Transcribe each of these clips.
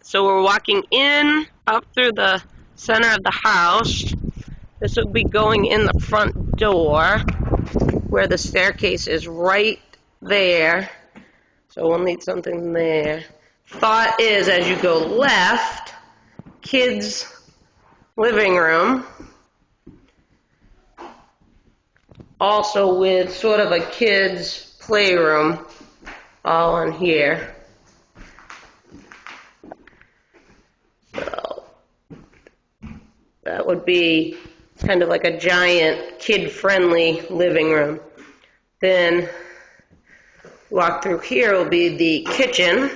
So we're walking in up through the center of the house. This will be going in the front door where the staircase is right there. So we'll need something there. Thought is, as you go left, kids' living room. Also with sort of a kids' playroom all in here. So that would be kind of like a giant kid-friendly living room. Then walk through here will be the kitchen,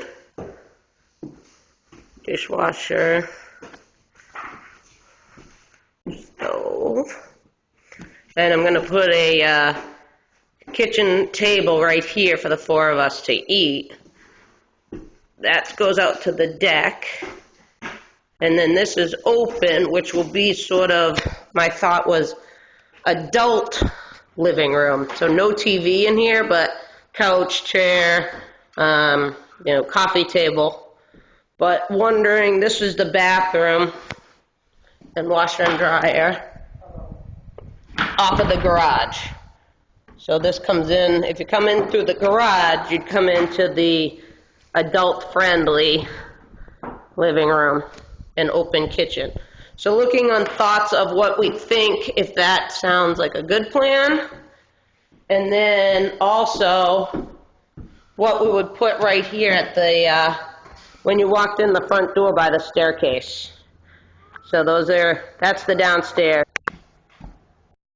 dishwasher, stove, and I'm going to put a kitchen table right here for the four of us to eat. That goes out to the deck. And then this is open, which will be sort of, my thought was, adult living room. So no TV in here, but couch, chair, coffee table. But wondering, this is the bathroom and washer and dryer off of the garage. So this comes in, if you come in through the garage, you'd come into the adult-friendly living room and open kitchen. So looking on thoughts of what we think, if that sounds like a good plan. And then also what we would put right here at the, when you walked in the front door by the staircase. So that's the downstairs.